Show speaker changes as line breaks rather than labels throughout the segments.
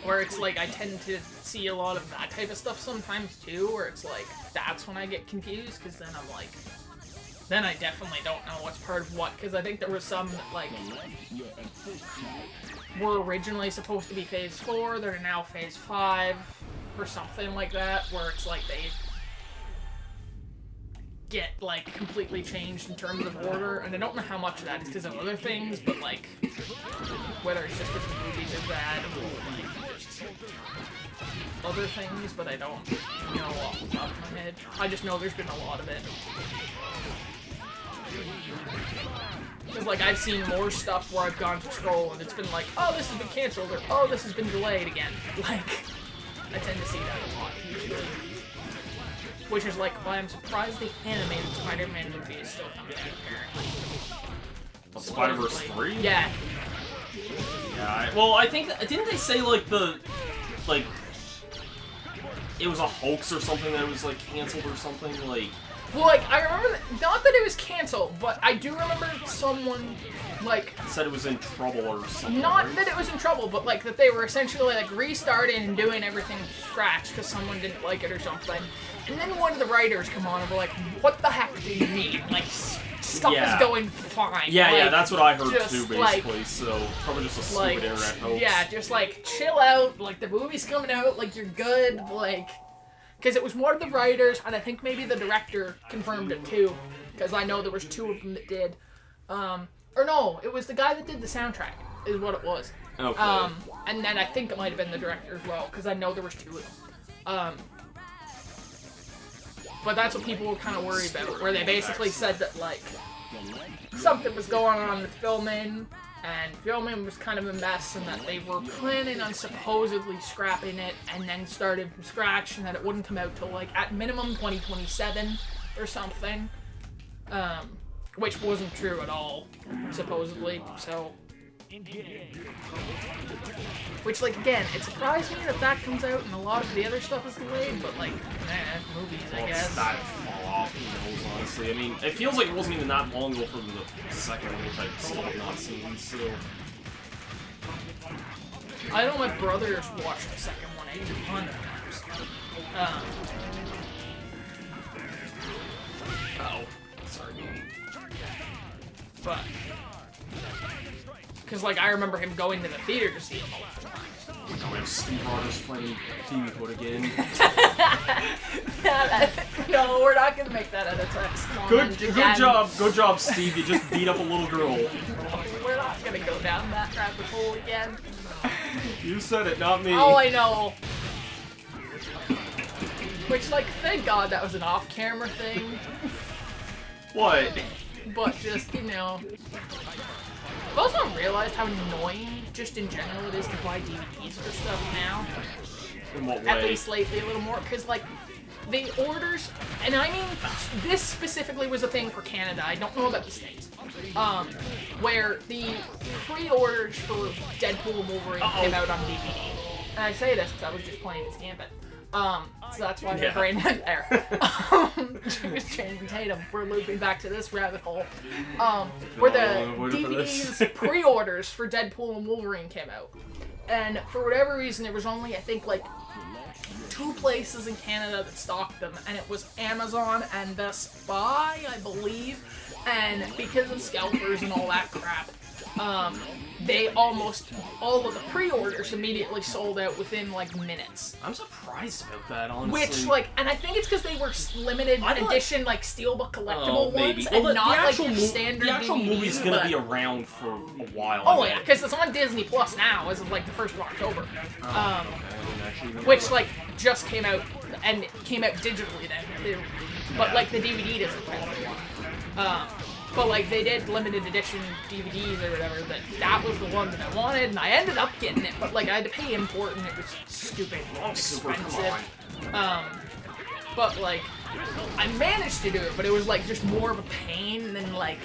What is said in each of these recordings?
Where it's like, I tend to see a lot of that type of stuff sometimes too, where it's like, that's when I get confused, because then I'm like, then I definitely don't know what's part of what, because I think there was some that, like, were originally supposed to be Phase 4, that are now Phase 5, or something like that, where it's like they get, like, completely changed in terms of order, and I don't know how much of that is because of other things, but, like, whether it's just because the movies are bad, or, like, just other things, but I don't know off the top of my head. I just know there's been a lot of it. Because, like, I've seen more stuff where I've gone to scroll and it's been like, oh, this has been cancelled, or oh, this has been delayed again. Like, I tend to see that a lot, usually. Which is like, why I'm surprised the animated Spider-Man movie is still coming out, apparently.
Spider-Verse 3?
Yeah.
Yeah, well, I think, didn't they say, like, it was a hoax or something that was, like, cancelled or something, like...
Well, like, I remember, not that it was canceled, but I do remember someone, like...
said it was in trouble or something.
Not
right?
that it was in trouble, but, like, that they were essentially, like, restarting and doing everything from scratch because someone didn't like it or something. And then one of the writers come on and were like, what the heck do you mean? Like, stuff is going fine.
Yeah,
like,
yeah, that's what I heard too, basically,
like,
so probably just a stupid internet hoax.
Yeah, just, like, chill out, like, the movie's coming out, like, you're good, like... Because it was one of the writers, and I think maybe the director confirmed it too, because I know there was two of them that did. Or no, it was the guy that did the soundtrack, is what it was.
Okay.
And then I think it might have been the director as well, because I know there was two of them. But that's what people were kind of worried about, where they basically said that, like, something was going on with filming, and filming was kind of a mess, and that they were planning on supposedly scrapping it, and then started from scratch, and that it wouldn't come out till, like, at minimum 2027 or something. Which wasn't true at all, supposedly, so... Which, like, again, it surprised me that that comes out and a lot of the other stuff is delayed, but, like, movies, I guess.
It's not fall off, who knows, honestly. I mean, it feels like it wasn't even that long ago from the second one, which I still have not seen, so...
I know my brothers watched the second one a ton of times.
Sorry, baby.
But... Because, like, I remember him going to the theater to see it multiple times.
Oh, we have Steve Rogers playing TV Code again.
No, we're not gonna make that out of text.
Good job, Steve. You just beat up a little girl.
We're not gonna go down that rabbit hole again.
You said it, not me.
Oh, I know. Which, like, thank God that was an off-camera thing.
What?
But just, you know... I've also realized how annoying, just in general, it is to buy DVDs for stuff now.
In what way?
At least lately a little more, because, like, the orders, and I mean, this specifically was a thing for Canada, I don't know about the States, where the pre-orders for Deadpool and Wolverine came out on DVD. And I say this because I was just playing this Gambit. So that's why my brain went there. Just Channing Tatum. We're looping back to this rabbit hole. Where the DVDs pre-orders for Deadpool and Wolverine came out. And for whatever reason, there was only, I think, like, 2 places in Canada that stocked them. And it was Amazon and Best Buy, I believe. And because of scalpers and all that crap, they almost, all of the pre-orders immediately sold out within, like, minutes.
I'm surprised about that, honestly.
Which, like, and I think it's because they were limited edition, like, steelbook collectible ones, and not, like, your standard
The actual
DVD,
movie's gonna be around for a while.
Oh, yeah, because it's on Disney Plus now, as of, like, the 1st of October. Which, like, just came out, and came out digitally then. But, like, the DVD doesn't count. But, like, they did limited edition DVDs or whatever, that was the one that I wanted, and I ended up getting it, but, like, I had to pay import, and it was stupid expensive. But, like, I managed to do it, but it was, like, just more of a pain than, like,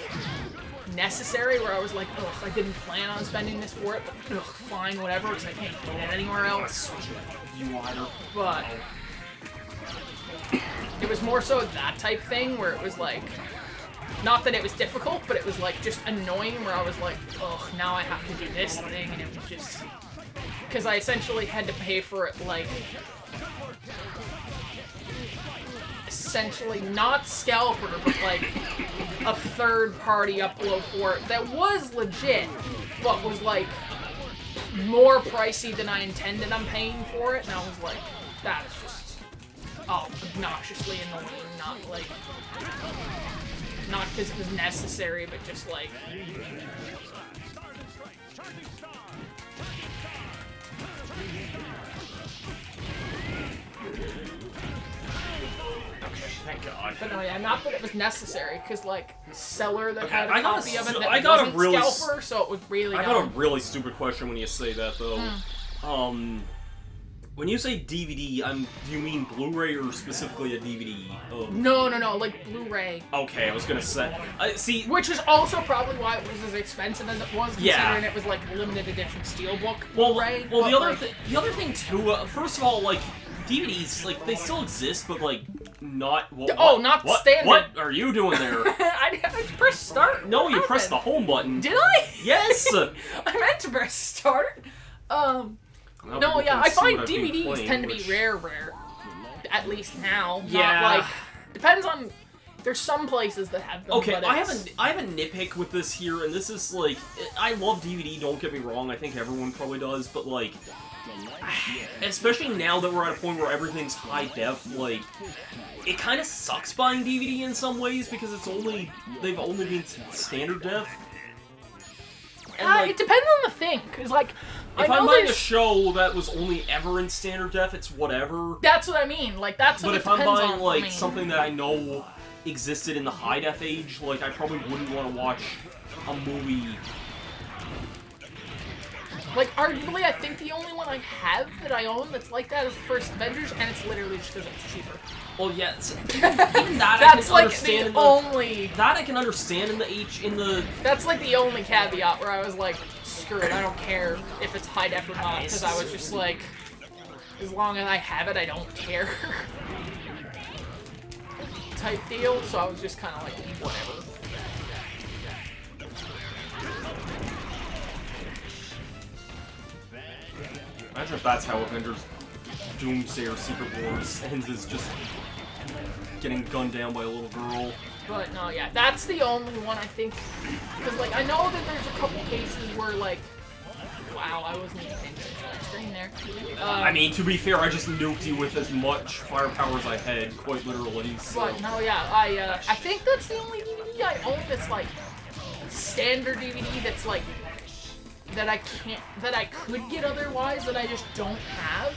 necessary, where I was like, ugh, I didn't plan on spending this for it, but, ugh, fine, whatever, because I can't get it anywhere else. But it was more so that type thing, where it was, like, not that it was difficult, but it was, like, just annoying, where I was like, ugh, now I have to do this thing, and it was just... because I essentially had to pay for it, like, essentially not Scalper, but like a third-party upload for it that was legit, but was like more pricey than I intended on paying for it, and I was like, that is just obnoxiously annoying, not because it was necessary, but just like...
Thank God.
But no, yeah, not that it was necessary, because, like, seller that had a
I got
copy of it that
I got
wasn't
a really
Scalper, so it was really
I got a really stupid question when you say that, though. When you say DVD, do you mean Blu-ray or specifically a DVD?
No, like Blu-ray.
Okay, I was gonna say. See,
which is also probably why it was as expensive as it was, considering it was like limited edition steelbook Blu-ray.
Well, the other thing too. First of all, like DVDs, like they still exist, but like not.
Not standard.
What are you doing there?
I pressed start.
No, you pressed the home button.
Did I?
Yes.
I meant to press start. No, yeah, I find DVDs tend to be rare, at least now.
Yeah.
Not like, depends on, there's some places that have them.
Okay,
but
I have a nitpick with this here, and this is like, I love DVD, don't get me wrong, I think everyone probably does, but like, especially now that we're at a point where everything's high def, like, it kind of sucks buying DVD in some ways, because they've only been standard def. And, like,
it depends on the thing, because like,
if I'm buying a show that was only ever in standard def, it's whatever.
That's what I mean. Like, that's what it depends on.
But if I'm buying, like, something that I know existed in the high def age, like, I probably wouldn't want to watch a movie.
Like, arguably, I think the only one I have that I own that's like that is the first Avengers, and it's literally just because it's cheaper.
Well, yeah, even that
that's
I can
like
understand
the only.
That I can understand in the.
That's like the only caveat where I was like, screw it, I don't care if it's high def or not, because I was just like, as long as I have it, I don't care. Type deal. So I was just kind of like, whatever.
Imagine if that's how Avengers Doomsday or Secret Wars ends, is just getting gunned down by a little girl.
But no, yeah, that's the only one I think, because like I know that there's a couple cases where like, wow, I wasn't even paying attention to the screen there.
I mean, to be fair, I just nuked you with as much firepower as I had, quite literally. So.
But no, yeah, I think that's the only DVD I own that's like standard DVD that's like that I could get otherwise that I just don't have.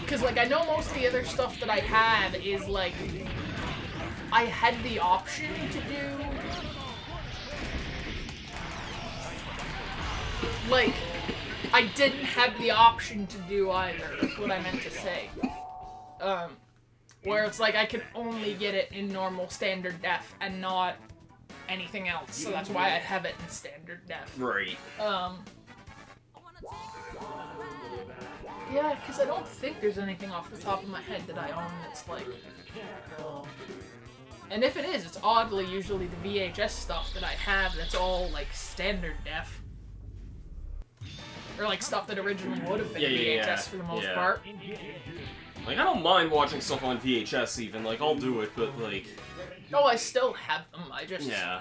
Because like I know most of the other stuff that I have is like I had the option to do like I didn't have the option to do either, is what I meant to say. Where it's like I could only get it in normal standard def and not anything else, so that's why I have it in standard def.
Right.
Yeah, because I don't think there's anything off the top of my head that I own that's like... And if it is, it's oddly usually the VHS stuff that I have that's all like standard def. Or like stuff that originally would have been VHS for the most part.
Like, I don't mind watching stuff on VHS even, like, I'll do it, but like...
Oh, I still have them, I just...
Yeah.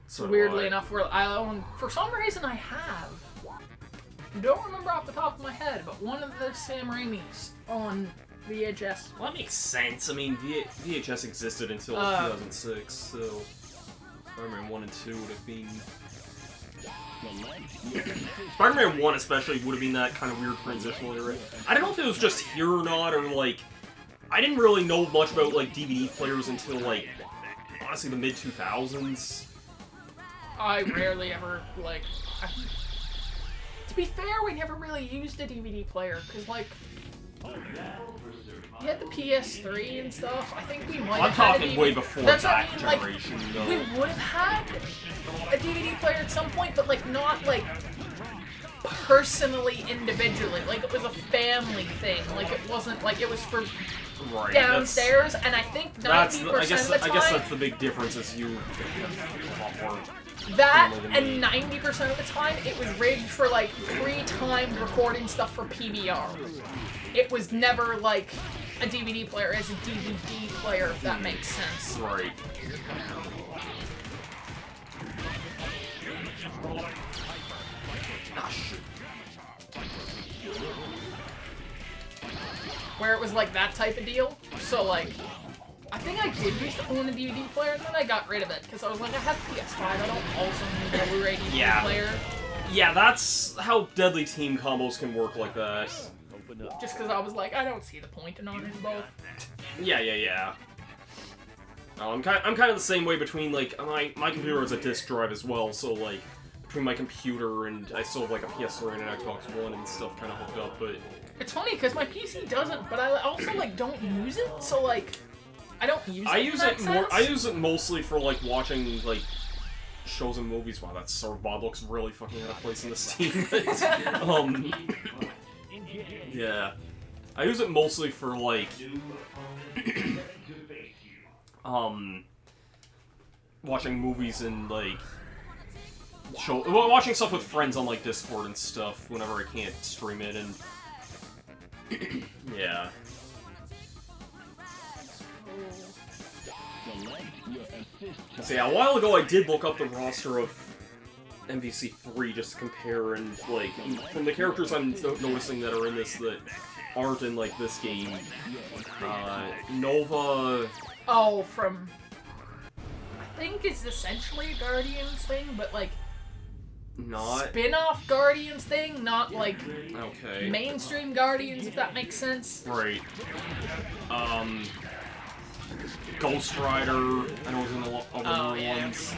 So
weirdly enough, where I own... For some reason I have... Don't remember off the top of my head, but one of the Sam Raimi's on VHS.
Well, that makes sense. I mean, VHS existed until 2006, so Spider-Man 1 and 2 would have been... Spider-Man 1 especially would have been that kind of weird transitional era. I don't know if it was just here or not, or like... I didn't really know much about, like, DVD players until, like, honestly, the mid-2000s.
I rarely ever, like... To be fair, we never really used a DVD player, because, like, you had the PS3 and stuff. I think we might have had a DVD...
way before that generation,
like, we would have had a DVD player at some point, but, like, not, like, personally, individually. Like, it was a family thing. Like, it wasn't, like, it was for downstairs, and I think 90% of the time...
I guess that's the big difference, is you...
That, and 90% of the time, it was rigged for, like, pre-timed recording stuff for PVR. It was never, like, a DVD player as a DVD player, if that makes sense.
Right. Ah, shit.
Where it was, like, that type of deal. So, like, I think I did used to own a DVD player, and then I got rid of it, because I was like, I have PS5, I don't also need a Blu-ray DVD player.
Yeah, that's how Deadly Team combos can work like that.
Just because I was like, I don't see the point in owning both.
Yeah. I'm kind of the same way between, like, my computer has a disc drive as well, so, like, between my computer and I still have, like, a PS3 and an Xbox One and stuff kind of hooked up, but...
It's funny, because my PC doesn't, but I also, like, don't use it, so, like, I don't use it
I use it mostly for, like, watching, like, shows and movies. Wow, that surfboard looks really fucking out of place in the Steam. Yeah. I use it mostly for, like, watching movies and, like, watching stuff with friends on, like, Discord and stuff whenever I can't stream it, and... yeah. So yeah, a while ago I did look up the roster of MVC3 just to compare, and, like, from the characters I'm noticing that are in this that aren't in, like, this game, Nova...
Oh, from... I think it's essentially a Guardians thing, but, like...
Not...
spin-off Guardians thing, not, like...
Okay.
mainstream Guardians, if that makes sense.
Right. Ghost Rider, I know was in the other ones.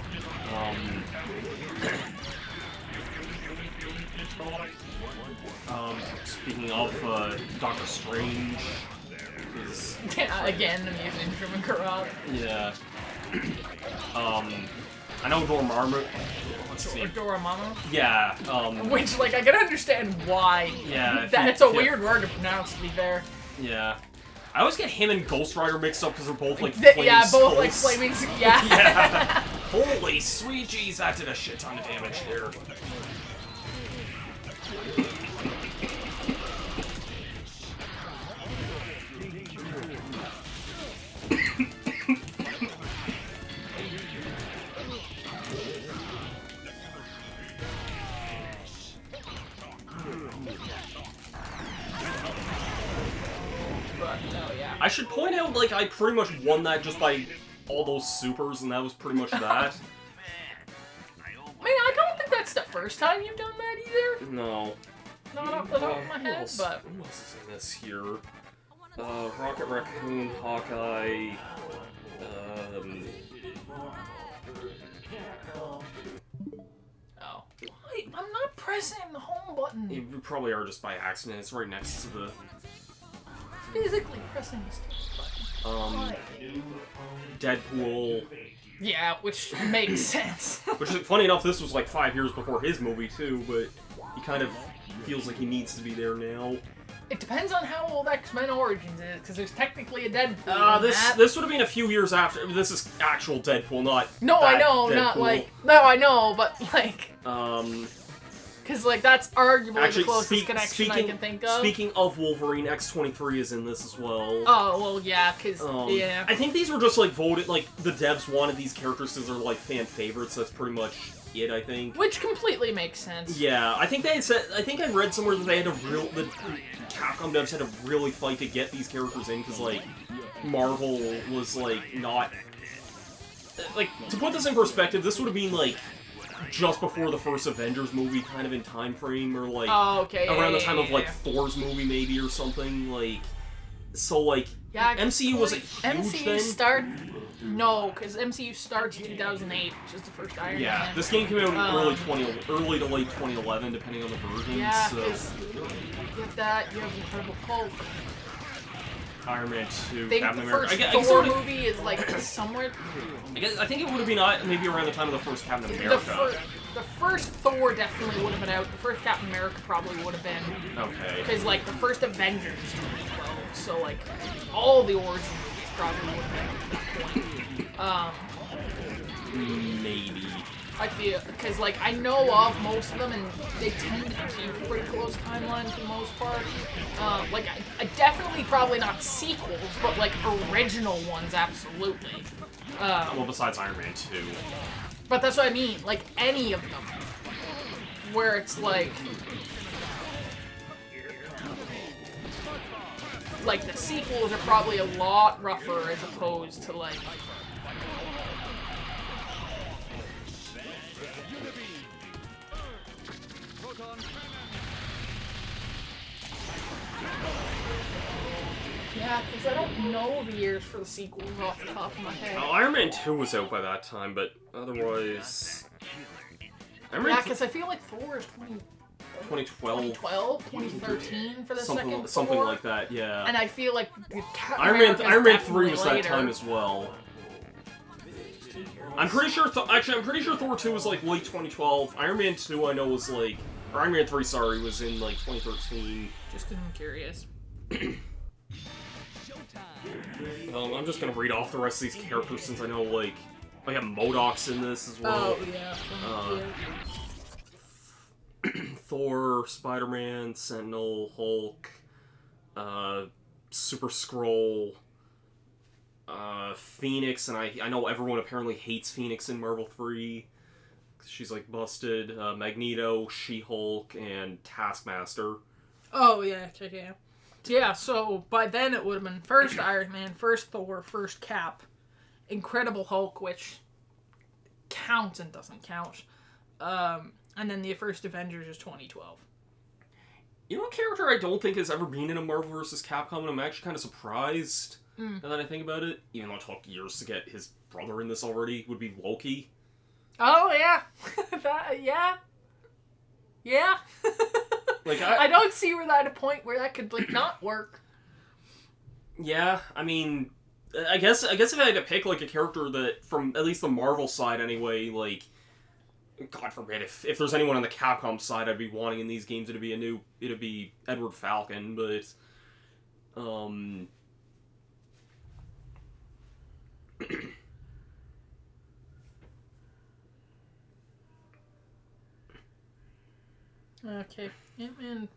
Speaking of, Doctor Strange is...
Yeah, again, I'm using Truman Capote.
Yeah. I know Dormammu. Let's see.
Dormammu?
Yeah,
Which, like, I can understand why.
Yeah.
It's a weird word to pronounce, to be fair.
Yeah. I always get him and Ghost Rider mixed up because they're both, like, flaming
yeah, both,
skulls.
like, flaming... Yeah.
Yeah. Holy sweet jeez, that did a shit ton of damage there. I should point out, like, I pretty much won that just by all those supers, and that was pretty much that.
I mean, I don't think that's the first time you've done that either.
No.
Not off the top of my head, but...
Who else is in this here? Rocket Raccoon, Hawkeye...
Oh. Wait, I'm not pressing the home button.
You probably are just by accident, it's right next to the...
Physically pressing this button.
Deadpool.
Yeah, which makes sense.
Which, funny enough, this was like 5 years before his movie too, but he kind of feels like he needs to be there now.
It depends on how old X-Men Origins is, because there's technically a Deadpool.
This would have been a few years after. This is actual Deadpool, not.
No, I know,
Deadpool.
not like. No, I know, but like. Because, like, that's arguably
actually,
the closest connection I can think of.
Speaking of Wolverine, X-23 is in this as well.
Oh, well, yeah, because, yeah.
I think these were just, like, voted, like, the devs wanted these characters because they're, like, fan favorites, that's pretty much it, I think.
Which completely makes sense.
Yeah, I think they had said, I think I read somewhere that they had the Capcom devs had to really fight to get these characters in, because, like, Marvel was, like, not... Like, to put this in perspective, this would have been, like, just before the first Avengers movie, kind of in time frame, or like around the time of like Thor's movie maybe or something, like, so like MCU wasn't huge then.
No, because MCU starts 2008, which is the first Iron Man.
Yeah, this game came out in early to late 2011, depending on the version.
Yeah,
so.
You have that, you have Incredible Hulk.
Iron Man 2,
Captain
America.
The first Thor movie is like somewhere.
I think it would have been maybe around the time of the first Captain America.
The first Thor definitely would have been out. The first Captain America probably would have been. Okay. Because like the first Avengers is 2012, so like all the origin movies probably would have been out at that point.
Maybe.
I feel, because like I know of most of them, and they tend to keep a pretty close timeline for the most part. Like I definitely probably not sequels, but like original ones, absolutely.
Well, besides Iron Man 2.
But that's what I mean, like any of them, where it's like the sequels are probably a lot rougher as opposed to like. Yeah, because I don't know the years for the sequels off the top of my head.
Iron Man 2 was out by that time, but otherwise...
Yeah, because I feel like Thor is
2012.
2013 for the second
Something
Thor.
like that, yeah.
And I feel like
Iron Man 3 was that time as well. I'm pretty sure Thor 2 was like late 2012. Iron Man 2 I know was like... Or Iron Man 3, sorry, was in like 2013.
Just because I'm curious.
I'm just gonna read off the rest of these characters since I know, like, I have MODOK's in this as well.
Oh, yeah.
Thor, Spider-Man, Sentinel, Hulk, Super Skrull, Phoenix, and I know everyone apparently hates Phoenix in Marvel 3. She's, like, busted. Magneto, She-Hulk, and Taskmaster.
Oh, yeah. Yeah, so by then it would have been first Iron Man, first Thor, first Cap, Incredible Hulk, which counts and doesn't count, and then the first Avengers is 2012.
You know a character I don't think has ever been in a Marvel vs. Capcom, and I'm actually kind of surprised now that I think about it, even though it took years to get his brother in this already, would be Loki.
Oh, yeah. Yeah.
Like
I don't see where that a point where that could like not work.
Yeah, I mean, I guess if I had to pick like a character that from at least the Marvel side anyway, like God forbid if there's anyone on the Capcom side I'd be wanting in these games it'd be Edward Falcon, but
Okay, Ant-Man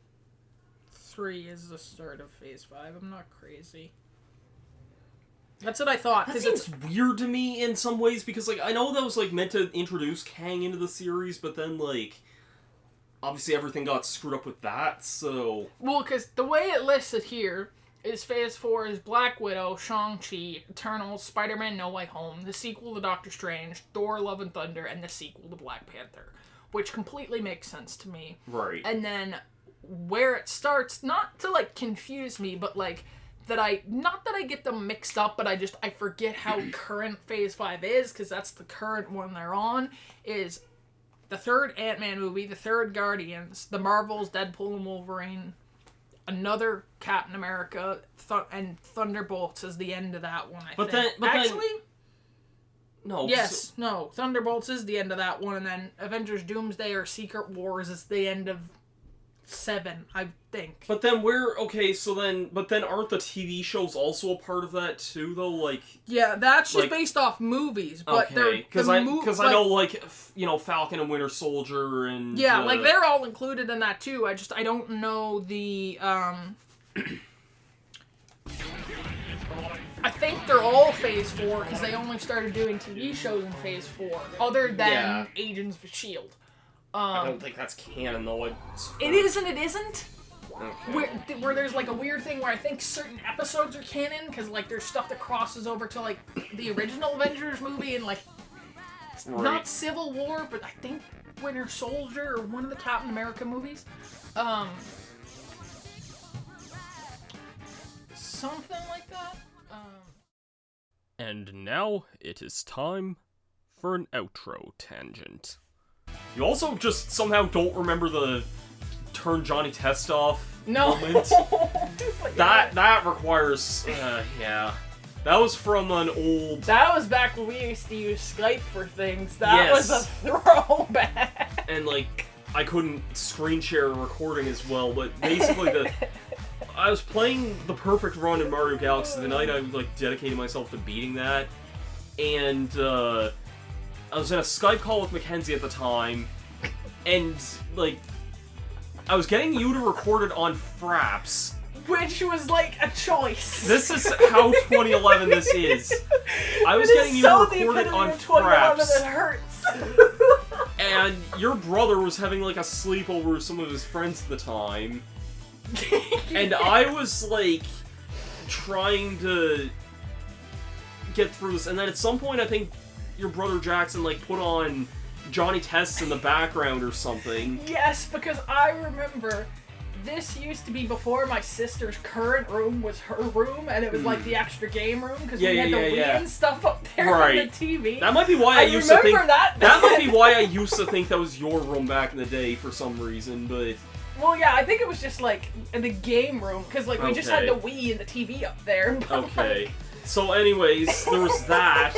3 is the start of Phase 5. I'm not crazy. That's what I thought.
That seems weird to me in some ways, because like I know that was like meant to introduce Kang into the series, but then like obviously everything got screwed up with that, so...
Well, because the way it lists it here is Phase 4 is Black Widow, Shang-Chi, Eternals, Spider-Man No Way Home, the sequel to Doctor Strange, Thor Love and Thunder, and the sequel to Black Panther. Which completely makes sense to me.
Right.
And then where it starts, not to like confuse me, but like not that I get them mixed up, but I forget how current Phase 5 is, because that's the current one they're on, is the third Ant-Man movie, the third Guardians, the Marvels, Deadpool and Wolverine, another Captain America, and Thunderbolts is the end of that one, I think. Actually...
No.
Yes, no. Thunderbolts is the end of that one, and then Avengers Doomsday or Secret Wars is the end of 7, I think.
But then aren't the TV shows also a part of that too, though? Like,
yeah, that's just based off movies, but
okay, because I know like Falcon and Winter Soldier and
like they're all included in that too. I don't know the I think they're all Phase 4 because they only started doing TV shows in Phase 4, other than Agents of S.H.I.E.L.D.
I don't think that's canon, though.
It is and it isn't.
Okay.
Where there's like a weird thing where I think certain episodes are canon because like there's stuff that crosses over to like the original Avengers movie and like not Civil War, but I think Winter Soldier or one of the Captain America movies. Something like that.
And now it is time for an outro tangent.
You also just somehow don't remember the turn Johnny Test off moment. That requires, yeah. That was from an old...
That was back when we used to use Skype for things. That was a throwback.
And, like, I couldn't screen share a recording as well, but basically I was playing the perfect run in Mario Galaxy the night I, like, dedicated myself to beating that, and, I was in a Skype call with Mackenzie at the time, and, like, I was getting you to record it on Fraps.
Which was like a choice.
This is how 2011 this is. I was getting you to record it on Fraps.
It hurts.
And your brother was having, like, a sleepover with some of his friends at the time. And I was, like, trying to get through this. And then at some point, I think your brother Jackson, like, put on Johnny Tests in the background or something.
Yes, because I remember this used to be before my sister's current room was her room, and it was like the extra game room, because we had the Wii and stuff up there on the TV.
That might be why I used to think
that
might be why I used to think that was your room back in the day for some reason, but...
Well, yeah, I think it was just, like, in the game room, because, like, we just had the Wii and the TV up there.
Okay. So, anyways, there was that.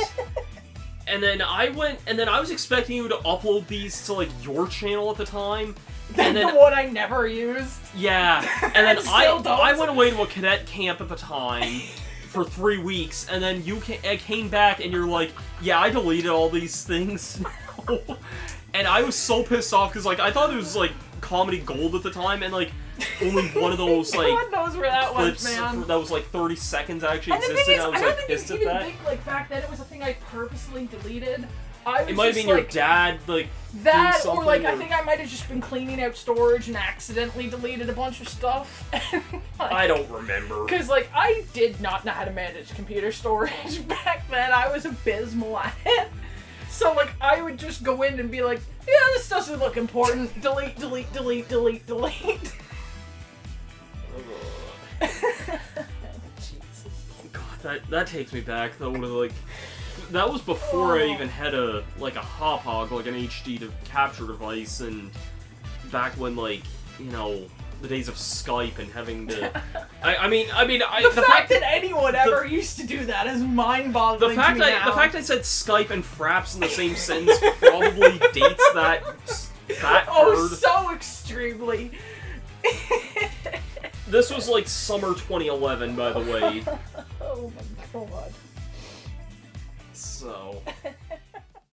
And then I was expecting you to upload these to, like, your channel at the time.
And then, the one I never used.
Yeah. And then I went away to a cadet camp at the time for 3 weeks, and then I came back and you're like, yeah, I deleted all these things now. And I was so pissed off, because, like, I thought it was, like, comedy gold at the time, and, like, only one of those, like,
God knows where that
clips
was, man.
that was, like, 30 seconds actually
and
existed, and I was,
I
like,
don't
pissed
think
at
you
that.
even think, like, back then it was a thing I purposely deleted.
It might have been your dad, like,
that, or, like, I think I might have just been cleaning out storage and accidentally deleted a bunch of stuff. Like,
I don't remember.
Because, like, I did not know how to manage computer storage back then. I was abysmal at it. So, like, I would just go in and be like, yeah, this doesn't look important. Delete, delete, delete, delete, delete.
God, that takes me back, though, to, like... That was before I even had a hop hog, like an HD to capture device, and back when, like, you know, the days of Skype and having to...
The fact that anyone ever used to do that is mind-boggling to me now.
The fact I said Skype and Fraps in the same sentence probably dates that
Oh,
hard.
so extremely.
This was, like, summer 2011, by the way.
Oh my god.
So...